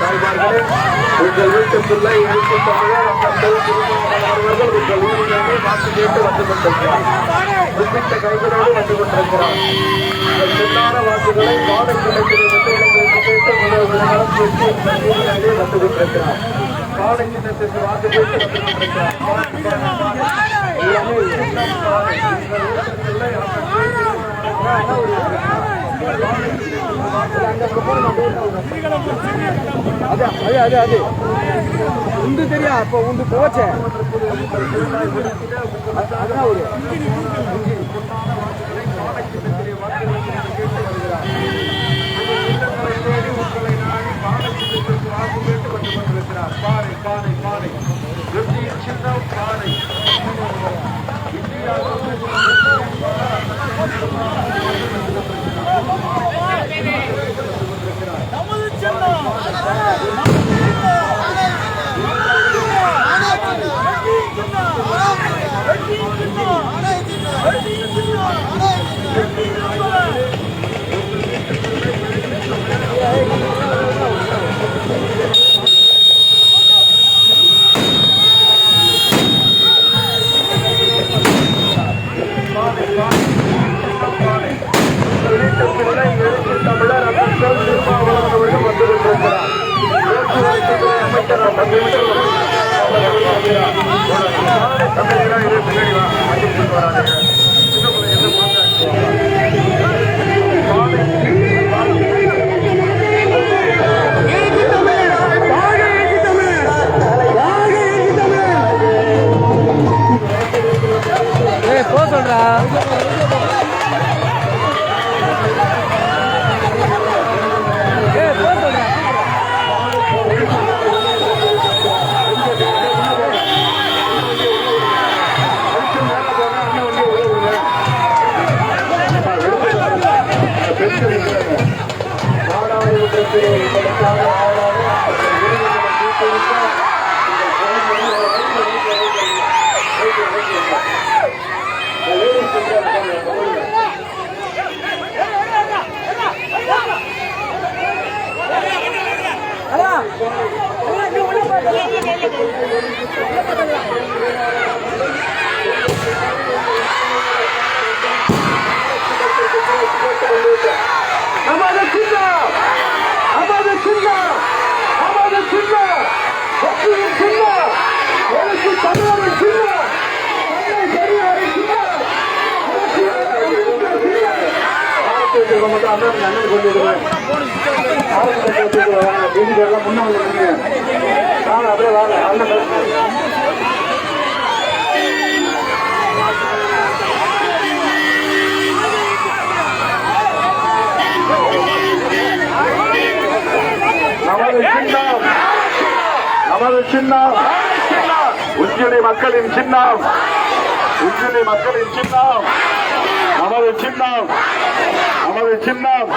தாய்மார்களே, உங்கள் வீட்டு பிள்ளை எழுத்து தமிழர் அவர்கள் உங்கள் ஊரிலிருந்து வாக்கு கேட்டு வந்து கொண்டிருக்கிறார். குறிப்பிட்ட கைகளோடு வந்து கொண்டிருக்கிறார். சின்னான வாக்குகளை மாலை கிடைக்கிறது கேட்டு வந்து கொண்டிருக்கிறார். காலை சின்னத்திற்கு வாக்கு கேட்டு வந்து கொண்டிருக்கிறார். அது உண்டு தெரியா இப்போ உண்டு போச்சே அதான் ஒரு பாறை பாறை பாறை சின்ன பாறை நமது சின்னம் உஞ்சினி மக்களின் சின்னம், உஞ்சினி மக்களின் சின்னம், நமது சின்னம், நமது சின்னம்.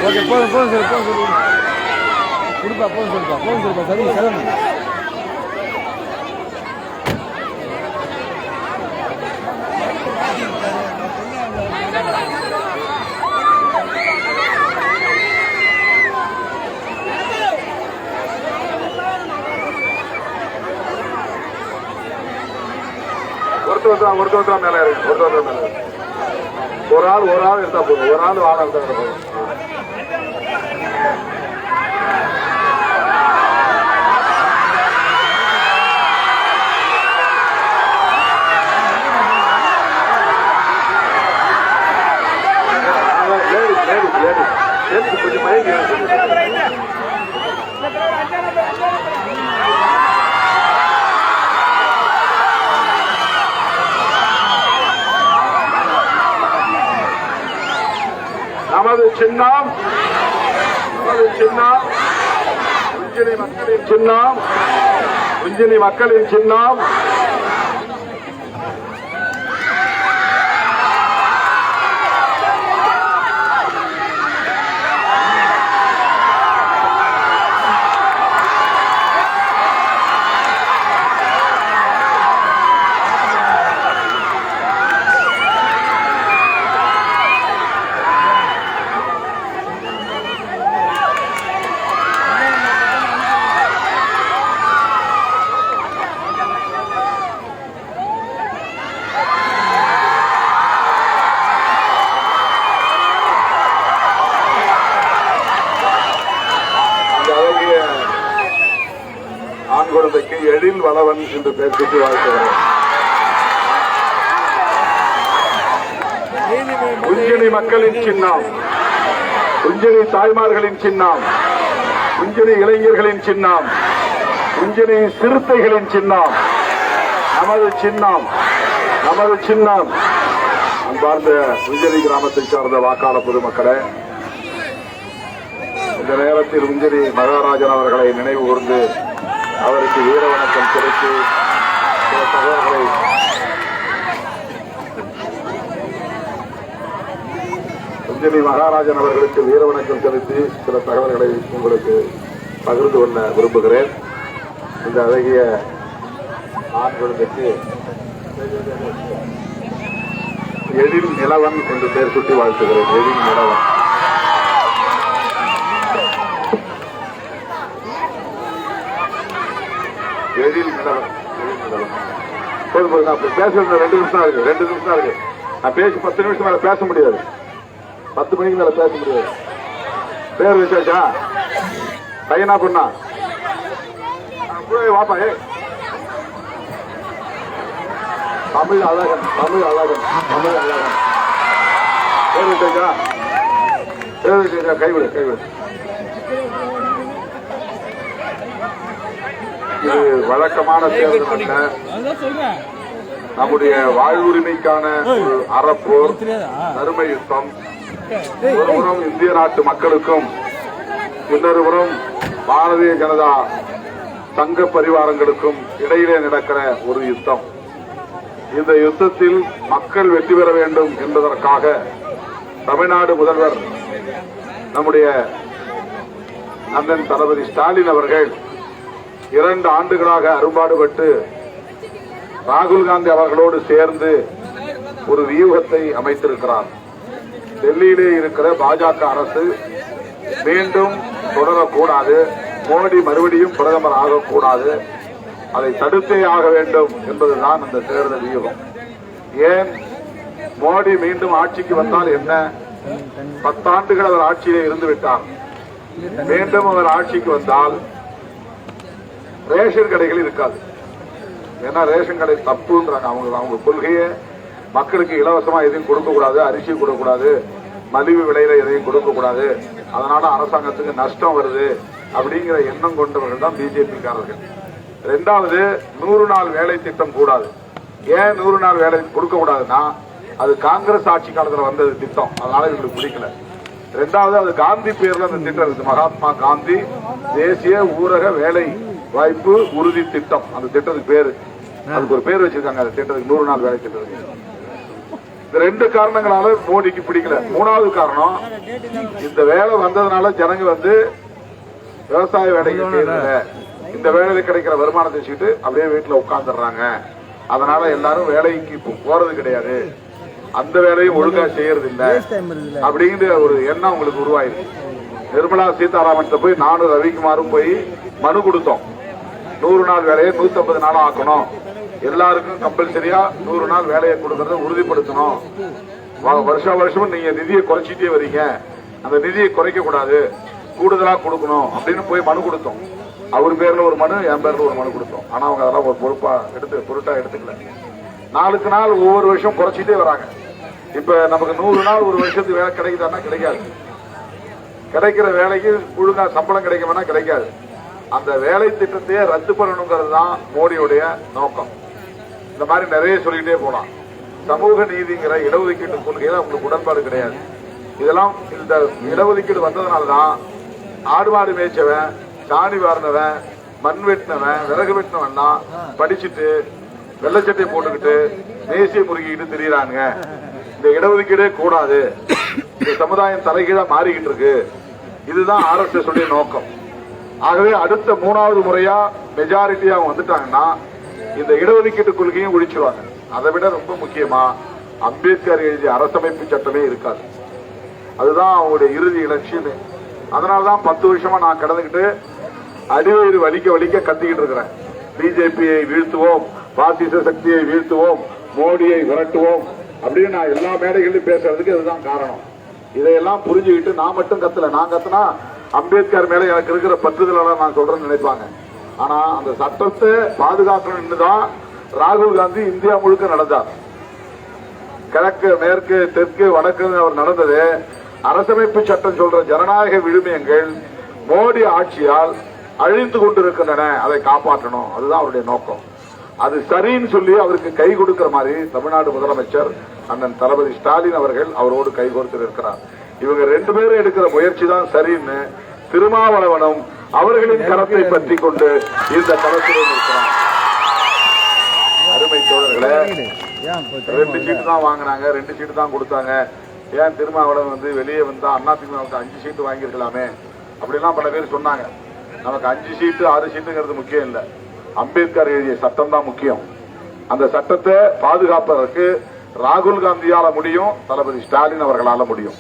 ஓகே போதும் போதும் சார் போதும் சார் கொடுப்பா போதும் சொல்லுப்பா போதும் சொல்லுப்பா சரி கிளம்பு ஒருத்தர் மேல இருக்கு, ஒருத்தர் மேல ஒரு ஆள் எடுத்தா போதும், ஒரு ஆள் வாழ எடுத்தா போதும். கொஞ்சம் மயங்கி நமது சின்னம், நமது சின்னம், உஞ்சனி மக்களின் சின்னம், உஞ்சனி மக்களின் சின்னம். குழந்தைக்கு எழில் வளவன் என்று பெயர் சுட்டி வாழ்த்துகிறேன். உஞ்சனி மக்களின் சின்னம், உஞ்சனி தாய்மார்களின் சின்னம், உஞ்சனி இளைஞர்களின் சின்னம், உஞ்சனி சிறுத்தைகளின் சின்னம், நமது சின்னம், நமது சின்னம். அன்பார்ந்த உஞ்சனி கிராமத்தை சார்ந்த வாக்காளர் பொதுமக்களே, இந்த நேரத்தில் உஞ்சனி மகாராஜன் அவர்களை நினைவு கூர்ந்து அவருக்கு வீர வணக்கம் செலுத்தி சில தகவல்களை உஞ்சனி மகாராஜன் அவர்களுக்கு வீர வணக்கம் செலுத்தி சில தகவல்களை உங்களுக்கு பகிர்ந்து கொள்ள விரும்புகிறேன். இந்த அழகிய ஆண் குழந்தைக்கு எழில் நிலவன் என்று பெயர் சுட்டி வாழ்த்துகிறேன். எழில் நிலவன். எழில் நிலவன். பேசுறது 2 நிமிஷம் தான் இருக்கு. 2 நிமிஷம் தான் இருக்கு. நான் பேசி 10 நிமிஷம் மேல பேச முடியாது. 10 மணிக்கு மேல பேச முடியாது. பேர் வச்சாச்சா? பையனா பொண்ணா? வாப்பா. தமிழ் அழகன், தமிழ் அழகன், தமிழ் அழகன். பேர் வச்சாச்சா? பேர் வச்சா கைவிடு, கைவிடு. இது வழக்கமான தேர்தல் அல்ல. நம்முடைய வாழ்வுரிமைக்கான அறப்போர், தர்ம யுத்தம். ஒருபுறம் இந்திய நாட்டு மக்களுக்கும், இன்னொருபுறம் பாரதிய ஜனதா சங்க பரிவாரங்களுக்கும் இடையிலே நடக்கிற ஒரு யுத்தம். இந்த யுத்தத்தில் மக்கள் வெற்றி பெற வேண்டும் என்பதற்காக தமிழ்நாடு முதல்வர் நம்முடைய அண்ணன் தளபதி ஸ்டாலின் அவர்கள் 2 ஆண்டுகளாக அரும்பாடுபட்டு ராகுல் காந்தி அவர்களோடு சேர்ந்து ஒரு வியூகத்தை அமைத்திருக்கிறார். டெல்லியிலே இருக்கிற பாஜக அரசு மீண்டும் தொடரக்கூடாது, மோடி மறுபடியும் பிரதமர் ஆகக்கூடாது, அதை தடுத்தே ஆக வேண்டும் என்பதுதான் அந்த தேர்தல் வியூகம். ஏன் மோடி மீண்டும் ஆட்சிக்கு வந்தால் என்ன? 10 ஆண்டுகள் அவர் ஆட்சியிலே இருந்து விட்டார். மீண்டும் அவர் ஆட்சிக்கு வந்தால் ரேஷன் கடைகள் இருக்காது. ஏன்னா ரேஷன் கடை தப்புன்றாங்க. அவங்க கொள்கையை மக்களுக்கு இலவசமா எதையும் கொடுக்க கூடாது, அரிசி கொடுக்கக்கூடாது, மலிவு விலையில எதையும் கொடுக்க கூடாது, அதனால அரசாங்கத்துக்கு நஷ்டம் வருது அப்படிங்கிற எண்ணம் கொண்டவர்கள் தான் பிஜேபி காரர்கள். 2வது 100 நாள் வேலை திட்டம் கூடாது. ஏன் 100 நாள் வேலை கொடுக்க கூடாதுன்னா அது காங்கிரஸ் ஆட்சி காலத்தில் வந்தது திட்டம், அதனால இவங்களுக்கு பிடிக்கல. 2வது அது காந்தி பேர்ல அந்த திட்டம் இருக்கு, மகாத்மா காந்தி தேசிய ஊரக வேலை வாய்ப்பு உறுதி திட்டம். அந்த திட்டத்துக்கு பேரு, அதுக்கு ஒரு பேர் வச்சிருக்காங்க அந்த திட்டத்துக்கு, 100 நாள் வேலை திட்டத்துக்கு. இந்த 2 காரணங்களால மோடிக்கு பிடிக்கல. 3வது காரணம், இந்த வேலை வந்ததுனால ஜனங்க விவசாய வேலைக்கு செய்யறதில்ல, இந்த வேலையில கிடைக்கிற வருமானத்தை வச்சுட்டு அப்படியே வீட்டுல உட்கார்ந்துடுறாங்க, அதனால எல்லாரும் வேலைக்கு போறது கிடையாது, அந்த வேலையும் ஒழுங்கா செய்யறது இல்ல அப்படிங்கிற ஒரு எண்ணம் உங்களுக்கு உருவாயிருக்கு. நிர்மலா சீதாராமன் போய் நானும் ரவிக்குமாரும் போய் மனு கொடுத்தோம். 100 நாள் வேலையை 150 நாள் ஆக்கணும், எல்லாருக்கும் கம்பல்சரியா 100 நாள் வேலையை கொடுக்கறத உறுதிப்படுத்தணும், வருஷம் நீங்க நிதியை குறைச்சிட்டே வரீங்க, அந்த நிதியை குறைக்க கூடாது, கூடுதலா கொடுக்கணும் அப்படின்னு போய் மனு கொடுத்தோம். அவர் பேர்ல ஒரு மனு, என் பேர்ல ஒரு மனு கொடுத்தோம். ஆனா அவங்க அதெல்லாம் ஒரு பொருட்டா எடுத்துக்கல. நாளுக்கு நாள் ஒவ்வொரு வருஷம் குறைச்சிட்டே வராங்க. இப்ப நமக்கு 100 நாள் ஒரு வருஷத்துக்கு வேலை கிடைக்குதான்னா கிடைக்காது. கிடைக்கிற வேலைக்கு ஒழுங்கா சம்பளம் கிடைக்கும்னா கிடைக்காது. அந்த வேலை திட்டத்தையே ரத்து பண்ணணுங்கிறது தான் மோடியுடைய நோக்கம். இந்த மாதிரி நிறைய சொல்லிட்டே போலாம். சமூக நீதிங்கிற இடஒதுக்கீட்டு கொள்கையில அவங்களுக்கு உடன்பாடு கிடையாது. இதெல்லாம் இந்த இடஒதுக்கீடு வந்ததுனாலதான் ஆடு மாடு மேய்ச்சவன் சாணி வாரினவன், மண் வெட்டினவன், விறகு வெட்டினவன்னா படிச்சுட்டு வெள்ளச்சட்டை போட்டுக்கிட்டு தேசிய முறுகிட்டு திரியறாங்க. இந்த இடஒதுக்கீடே கூடாது, இந்த சமுதாயம் தலைகீழா மாறிக்கிட்டு இருக்கு. இதுதான் RSS உடைய நோக்கம். ஆகவே அடுத்த 3வது முறையா மெஜாரிட்டியா வந்துட்டாங்கன்னா இந்த இடஒதுக்கீட்டு கொள்கையும் ஒழிச்சிருவாங்க. அதை விட ரொம்ப முக்கியமா அம்பேத்கர் எழுதிய அரசமைப்பு சட்டமே இருக்காது. அதுதான் அவங்களுடைய இறுதி இலட்சியமே. அதனாலதான் 10 வருஷமா நான் கடந்துகிட்டு அடிவயிறு வலிக்க வலிக்க கத்திக்கிட்டு இருக்கிறேன். பிஜேபியை வீழ்த்துவோம், பாசிச சக்தியை வீழ்த்துவோம், மோடியை விரட்டுவோம் அப்படின்னு நான் எல்லா மேடைகளிலும் பேசுறதுக்கு இதுதான் காரணம். இதையெல்லாம் புரிஞ்சுக்கிட்டு நான் மட்டும் கத்தல, நான் கத்தினா அம்பேத்கர் மேல எனக்கு இருக்கிற பற்றுதலால நான் சொல்றேன்னு நினைப்பாங்க. ஆனா அந்த சட்டத்தை பாதுகாக்கணும்னு தான் ராகுல் காந்தி இந்தியா முழுக்க நடந்தார். கிழக்கு, மேற்கு, தெற்கு, வடக்கு அவர் நடந்தது. அரசமைப்பு சட்டம் சொல்ற ஜனநாயக விழுமியங்கள் மோடி ஆட்சியால் அழிந்து கொண்டிருக்கின்றன, அதை காப்பாற்றணும். அதுதான் அவருடைய நோக்கம். அது சரின்னு சொல்லி அவருக்கு கை கொடுக்கிற மாதிரி தமிழ்நாடு முதலமைச்சர் அண்ணன் தளபதி ஸ்டாலின் அவர்கள் அவரோடு கைகோர்த்து இருக்கிறார். இவங்க 2 பேரும் எடுக்கிற முயற்சி தான் சரின்னு திருமாவளவனும் அவர்களின் கரத்தை பற்றி கொண்டு இந்த களத்திலே இருக்கிறார். அருமை தோழர்களே, 2 சீட்டு தான் வாங்கினாங்க, 2 சீட்டு தான் கொடுத்தாங்க. ஏன் திருமாவளவன் வெளியே வந்தா அதிமுகவுக்கு 5 சீட்டு வாங்கியிருக்கலாமே அப்படிலாம் பல பேர் சொன்னாங்க. நமக்கு 5 சீட்டு 6 சீட்டுங்கிறது முக்கியம் இல்ல, அம்பேத்கர் எழுதிய சட்டம் தான் முக்கியம். அந்த சட்டத்தை பாதுகாப்பதற்கு ராகுல் காந்தியால முடியும், தளபதி ஸ்டாலின் அவர்களால முடியும்.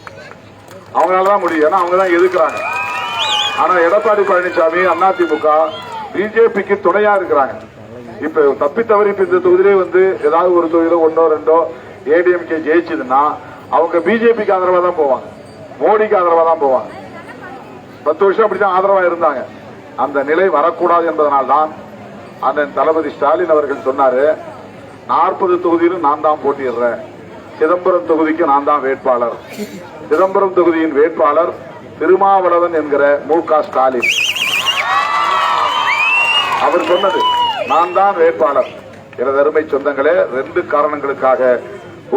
அவங்களாலதான் முடியும், ஏன்னா அவங்க தான் எதிர்க்கிறாங்க. ஆனா எடப்பாடி பழனிசாமி, அதிமுக, பிஜேபிக்கு துணையா இருக்கிறாங்க. இப்ப தப்பி தவறி இந்த தொகுதியிலே ஏதாவது ஒரு தொகுதியில 1ஓ 2ஓ ஏடிஎம்கே ஜெயிச்சதுன்னா அவங்க பிஜேபிக்கு ஆதரவா தான் போவாங்க, மோடிக்கு ஆதரவா தான் போவாங்க. 10 வருஷம் அப்படிதான் ஆதரவா இருந்தாங்க. அந்த நிலை வரக்கூடாது என்பதனால்தான் அண்ணன் தளபதி ஸ்டாலின் அவர்கள் சொன்னாரு, 40 தொகுதியிலும் நான் தான் போட்டியிடுறேன், சிதம்பரம் தொகுதிக்கு நான் தான் வேட்பாளர். சிதம்பரம் தொகுதியின் வேட்பாளர் திருமாவளவன் என்கிற மு.க. ஸ்டாலின். அவர் சொன்னது நான் தான் வேட்பாளர். எனது அருமை சொந்தங்களே, 2 காரணங்களுக்காக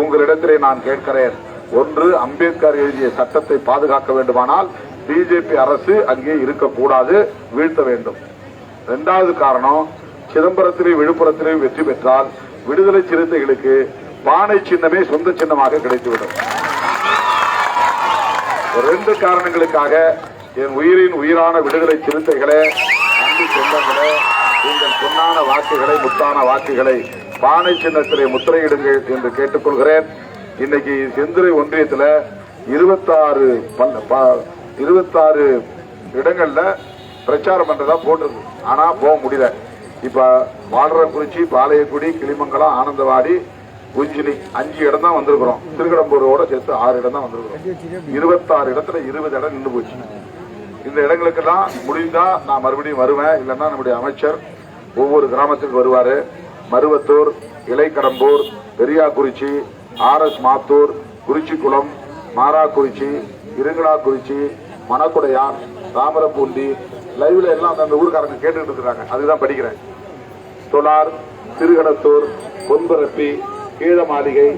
உங்களிடத்திலே நான் கேட்கிறேன். ஒன்று, அம்பேத்கர் எழுதிய சட்டத்தை பாதுகாக்க வேண்டுமானால் பிஜேபி அரசு அங்கே இருக்கக்கூடாது, வீழ்த்த வேண்டும். 2வது காரணம், சிதம்பரத்திலே விழுப்புரத்திலே வெற்றி பெற்றால் விடுதலை சிறுத்தைகளுக்கு பானை சின்னமே சொந்த சின்னமாக கிடைத்துவிடும். 2 காரணங்களுக்காக என் உயிரின் உயிரான விடுதலை சிறுத்தைகளே, அன்பு சொந்தங்களே, உங்கள் பொன்னான வாக்குகளை, முத்தான வாக்குகளை பானை சின்னத்திலே முத்திரையிடுங்கள் என்று கேட்டுக்கொள்கிறேன். இன்னைக்கு செந்துறை ஒன்றியத்தில் 26 இடங்கள்ல பிரச்சாரம் பண்றதா போட்டிருக்கு. ஆனா போக முடியல. இப்ப வாழறக்குறிச்சி, பாளையக்குடி, கிளிமங்கலம், ஆனந்தவாடி, குஞ்சிலி 5 இடம் தான் வந்திருக்கிறோம். திருக்கடம்பூரோட சேர்த்து 6 இடம் தான் வந்திருக்கிறோம். 26 இடத்துல 20 இடம் நின்று போச்சு. இந்த இடங்களுக்கெல்லாம் முடிந்தா நான் மறுபடியும் வருவேன். இல்லைன்னா நம்முடைய அமைச்சர் ஒவ்வொரு கிராமத்துக்கு வருவாரு. மருவத்தூர், இலைக்கடம்பூர், பெரியாக்குறிச்சி, RS மாத்தூர், குறிச்சிக்குளம், மாராக்குறிச்சி, இருங்களாக்குறிச்சி, மணக்குடையான், தாமரப்பூண்டி, லைவ்ல எல்லாம் அந்த ஊருக்காரங்க கேட்டுட்டு இருக்கிறாங்க. அதுதான் படிக்கிறேன். தொலார், திருகடத்தூர், பொன்பரப்பி, கீழமாளிகை,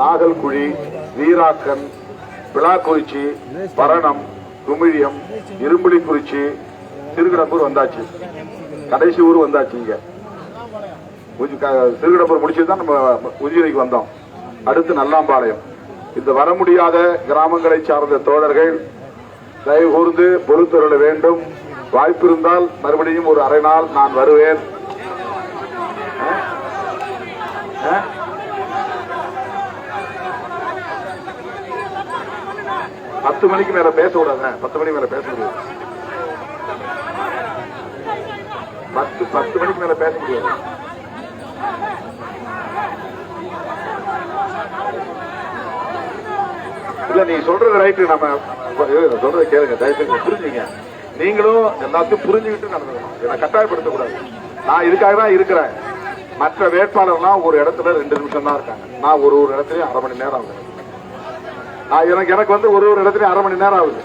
நாகல்குழி, வீராக்கன், விளாக்குறிச்சி, பரணம், குமிழியம், இரும்புலிக்குறிச்சி, திருக்கடம்பூர் வந்தாச்சு. கடைசி ஊர் வந்தாச்சு. இங்க திருக்கடம்பூர் முடிச்சுதான் நம்ம உஜிரைக்கு வந்தோம். அடுத்து நல்லாம்பாளையம். இந்த வர முடியாத கிராமங்களை சார்ந்த தோழர்கள் தயவு கூர்ந்து பொறுத்தருள வேண்டும். வாய்ப்பு இருந்தால் மறுபடியும் ஒரு அரை நாள் நான் வருவேன். 10 மணிக்கு மேல பேச விடாத. 10 மணிக்கு மேல பேச முடியாது. 10 மணிக்கு மேல பேச முடியாது. இல்ல நீ சொல்றது ரைட்டு. நம்ம சொல்றதை கேளுங்க, தயவுசெய்து புரிஞ்சுங்க. நீங்களும் எல்லாத்தையும் புரிஞ்சுக்கிட்டு நடந்துக்கணும். என்னை கட்டாயப்படுத்தக்கூடாது. நான் இதுக்காக தான் இருக்கிறேன். மற்ற வேட்பாளர்லாம் ஒரு இடத்துல 2 நிமிஷம் தான் இருக்காங்க. நான் ஒரு இடத்துலயும் 1/2 மணி நேரம் ஆகுது. எனக்கு ஒரு இடத்துலயும் 1/2 மணி நேரம் ஆகுது.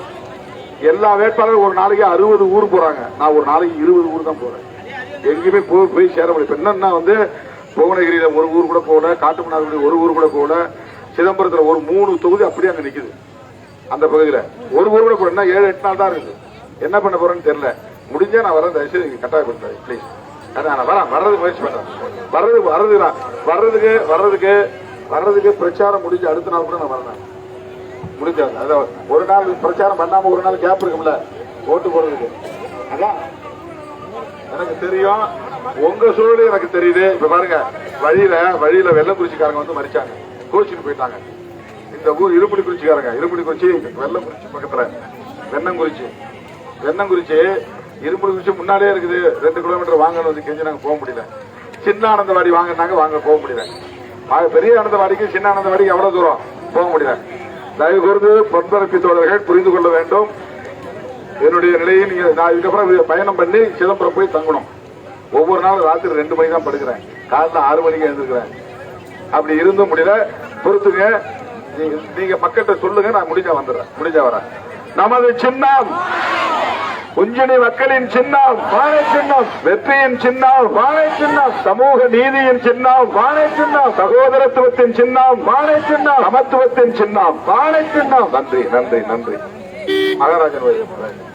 எல்லா வேட்பாளரும் ஒரு நாளைக்கு 60 ஊர் போறாங்க. நான் ஒரு நாளைக்கு 20 ஊர் தான் போறேன். எங்கேயுமே போய் சேர முடியும். என்னன்னா புவனகிரியில ஒரு ஊர் கூட போகல, காட்டுமன்னார்குடி ஒரு ஊர் கூட போகல, சிதம்பரத்துல ஒரு 3 தொகுதி அப்படியே அங்க நிக்குது. அந்த பகுதியில ஒரு ஊர் கூட போறேன்னா 7-8 நாள் தான் இருக்குது. என்ன பண்ண போறேன்னு தெரியல. முடிஞ்சா நான் வரேன், தயவுசெய்து கட்டாயப்படுத்தாது ப்ளீஸ். நான் வரேன், வர்றது முயற்சி பண்றேன். வர்றதுக்கு பிரச்சாரம் முடிஞ்சு அடுத்த நாள் கூட நான் வரேன். முடிஞ்சாது அதான் ஒரு நாள் பிரச்சாரம் பண்ணாம ஒரு நாள் கேப் இருக்கும்ல ஓட்டு போடுறதுக்கு. அதான் எனக்கு தெரியும், உங்க சூழல் எனக்கு தெரியுது. இப்ப பாருங்க, வழியில வெள்ளக்குறிச்சிக்காரங்க வந்து மறிச்சாங்க, கோச்சிட்டு போயிட்டாங்க. இந்த ஊர் இருமுடிக்குறிச்சிக்காரங்க, இருமுடிக்குறிச்சி வெள்ளக்குறிச்சி பக்கத்துல வெண்ணங்குறிச்சி இருமுடிக்குறிச்சி முன்னாலே இருக்குது. 2 கிலோமீட்டர் வாங்கன்னு வந்து கெஞ்சி நாங்க போக முடியல. சின்ன ஆனந்தவாடி வாங்கினாங்க, வாங்க போக முடியல. பெரிய ஆனந்தவாடிக்கு சின்ன ஆனந்தவாடிக்கு எவ்வளவு தூரம் போக முடியல. தயவு கூர்ந்து பொன்பரப்பி தோழர்கள் புரிந்து கொள்ள வேண்டும். என்னுடைய நிலையை நீங்க, நான் இதுக்கப்புறம் பயணம் பண்ணி சிதம்பரம் போய் தங்கணும். ஒவ்வொரு நாளும் ராத்திரி 2 மணிக்கு தான் படுக்கிறேன், காலைல 6 மணிக்கு எழுந்திருக்கிறேன். அப்படி இருந்தும் முடியல, பொறுத்துங்க. நீங்க மக்கள்கிட்ட சொல்லுங்க, நான் முடிஞ்சா வரேன். நமது சின்னம் உஞ்சனி மக்களின் சின்னம் வாழை சின்னம், வெற்றியின் சின்னம் வாழை சின்னம், சமூக நீதியின் சின்னம் வாழை சின்னம், சகோதரத்துவத்தின் சின்னம் வாழை சின்னம், சமத்துவத்தின் சின்னம் வாழை சின்னம். நன்றி. மகாராஜன்